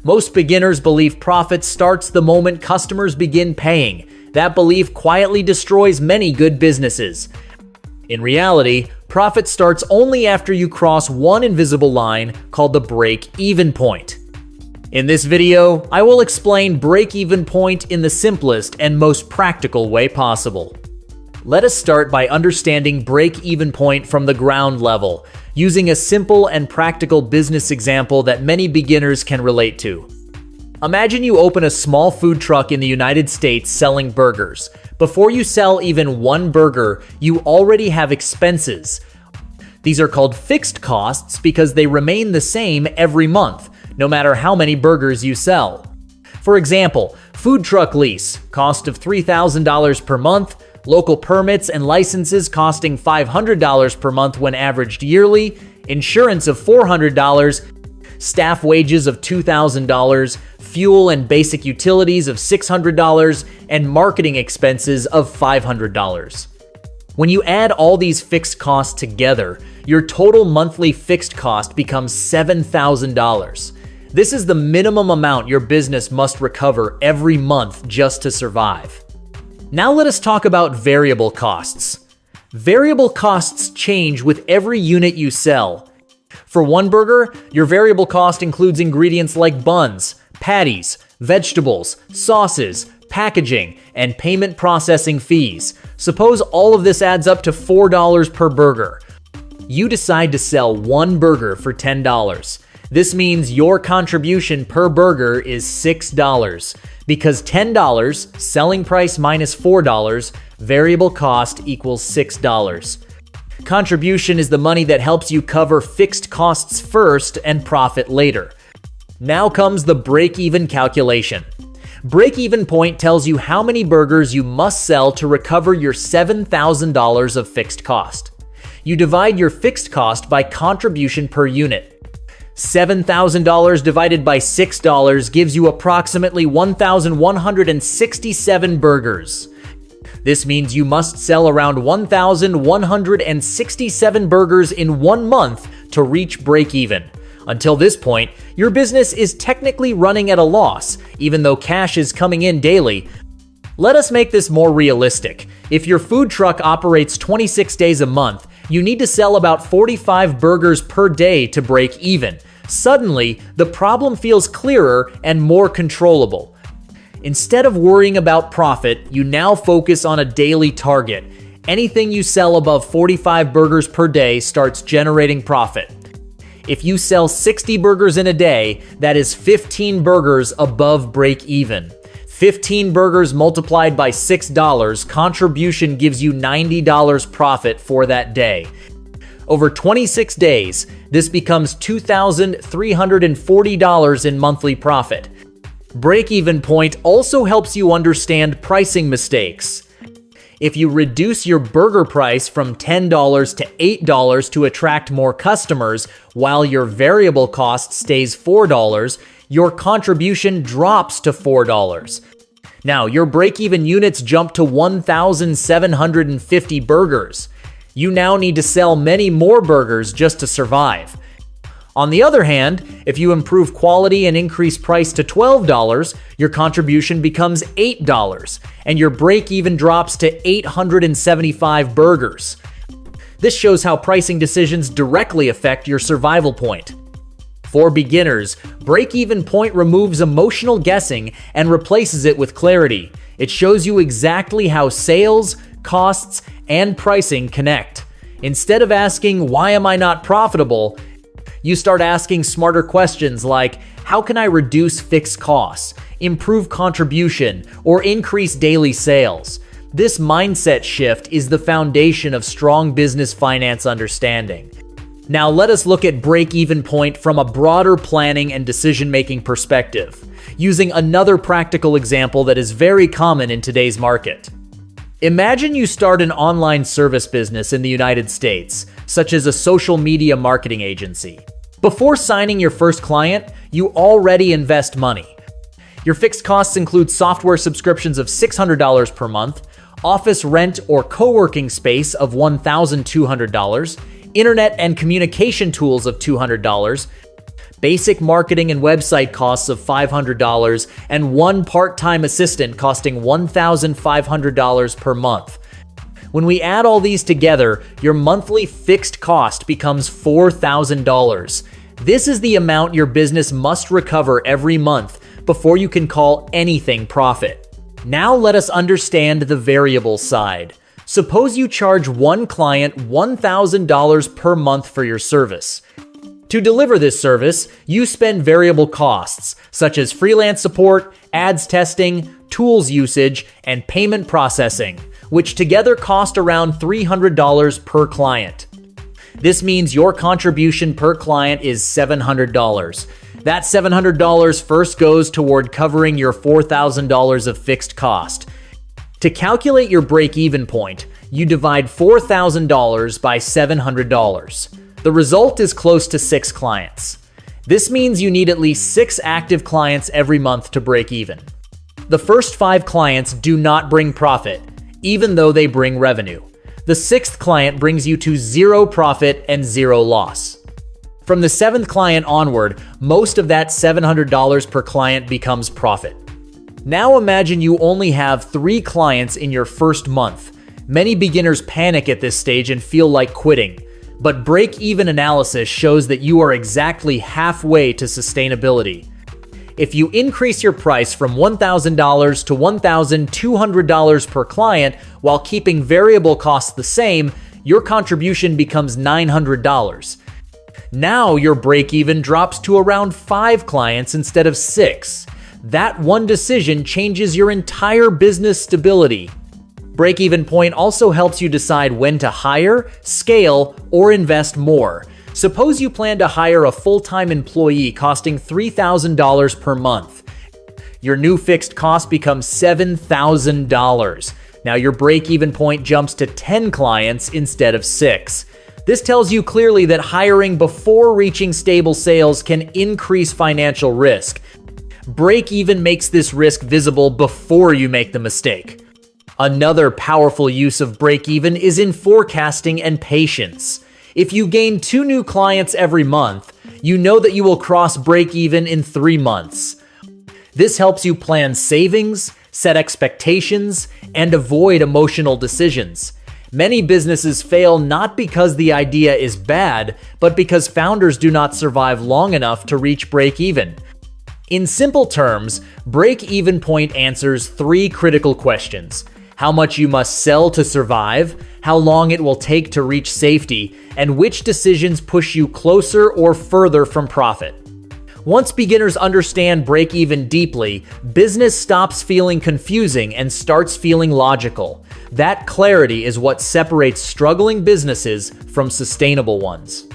Most beginners believe profit starts the moment customers begin paying. That belief quietly destroys many good businesses. In reality, profit starts only after you cross one invisible line called the break-even point. In this video, I will explain break-even point in the simplest and most practical way possible. Let us start by understanding break-even point from the ground level, using a simple and practical business example that many beginners can relate to. Imagine you open a small food truck in the United States selling burgers. Before you sell even one burger, you already have expenses. These are called fixed costs because they remain the same every month, no matter how many burgers you sell. For example, food truck lease, cost of $3,000 per month, local permits and licenses costing $500 per month when averaged yearly, insurance of $400, staff wages of $2,000, fuel and basic utilities of $600, and marketing expenses of $500. When you add all these fixed costs together, your total monthly fixed cost becomes $7,000. This is the minimum amount your business must recover every month just to survive. Now let us talk about variable costs. Variable costs change with every unit you sell. For one burger, your variable cost includes ingredients like buns, patties, vegetables, sauces, packaging, and payment processing fees. Suppose all of this adds up to $4 per burger. You decide to sell one burger for $10. This means your contribution per burger is $6. Because $10, selling price minus $4, variable cost equals $6. Contribution is the money that helps you cover fixed costs first and profit later. Now comes the break-even calculation. Break-even point tells you how many burgers you must sell to recover your $7,000 of fixed cost. You divide your fixed cost by contribution per unit. $7,000 divided by $6 gives you approximately 1,167 burgers. This means you must sell around 1,167 burgers in 1 month to reach break-even. Until this point, your business is technically running at a loss, even though cash is coming in daily. Let us make this more realistic. If your food truck operates 26 days a month, you need to sell about 45 burgers per day to break even. Suddenly, the problem feels clearer and more controllable. Instead of worrying about profit, you now focus on a daily target. Anything you sell above 45 burgers per day starts generating profit. If you sell 60 burgers in a day, that is 15 burgers above break even. 15 burgers multiplied by $6 contribution gives you $90 profit for that day. Over 26 days, this becomes $2,340 in monthly profit. Break-even point also helps you understand pricing mistakes. If you reduce your burger price from $10 to $8 to attract more customers, while your variable cost stays $4, your contribution drops to $4. Now, your break-even units jump to 1,750 burgers. You now need to sell many more burgers just to survive. On the other hand, if you improve quality and increase price to $12, your contribution becomes $8, and your break-even drops to 875 burgers. This shows how pricing decisions directly affect your survival point. For beginners, break-even point removes emotional guessing and replaces it with clarity. It shows you exactly how sales, costs, and pricing connect. Instead of asking, "Why am I not profitable?" you start asking smarter questions like, "How can I reduce fixed costs, improve contribution, or increase daily sales?" This mindset shift is the foundation of strong business finance understanding. Now let us look at break-even point from a broader planning and decision-making perspective, using another practical example that is very common in today's market. Imagine you start an online service business in the United States, such as a social media marketing agency. Before signing your first client, you already invest money. Your fixed costs include software subscriptions of $600 per month, office rent or co-working space of $1,200, internet and communication tools of $200, basic marketing and website costs of $500, and one part-time assistant costing $1,500 per month. When we add all these together, your monthly fixed cost becomes $4,000. This is the amount your business must recover every month before you can call anything profit. Now let us understand the variable side. Suppose you charge one client $1,000 per month for your service. To deliver this service, you spend variable costs, such as freelance support, ads testing, tools usage, and payment processing, which together cost around $300 per client. This means your contribution per client is $700. That $700 first goes toward covering your $4,000 of fixed cost. To calculate your break-even point, you divide $4,000 by $700. The result is close to 6 clients. This means you need at least 6 active clients every month to break even. The first 5 clients do not bring profit, even though they bring revenue. The 6th client brings you to 0 profit and 0 loss. From the 7th client onward, most of that $700 per client becomes profit. Now imagine you only have 3 clients in your first month. Many beginners panic at this stage and feel like quitting, but break-even analysis shows that you are exactly halfway to sustainability. If you increase your price from $1,000 to $1,200 per client while keeping variable costs the same, your contribution becomes $900. Now your break-even drops to around 5 clients instead of 6. That one decision changes your entire business stability. Break-even point also helps you decide when to hire, scale, or invest more. Suppose you plan to hire a full-time employee costing $3,000 per month. Your new fixed cost becomes $7,000. Now your break-even point jumps to 10 clients instead of 6. This tells you clearly that hiring before reaching stable sales can increase financial risk. Break-even makes this risk visible before you make the mistake. Another powerful use of break-even is in forecasting and patience. If you gain 2 new clients every month, you know that you will cross break-even in 3 months. This helps you plan savings, set expectations, and avoid emotional decisions. Many businesses fail not because the idea is bad, but because founders do not survive long enough to reach break-even. In simple terms, break-even point answers 3 critical questions: how much you must sell to survive, how long it will take to reach safety, and which decisions push you closer or further from profit. Once beginners understand break-even deeply, business stops feeling confusing and starts feeling logical. That clarity is what separates struggling businesses from sustainable ones.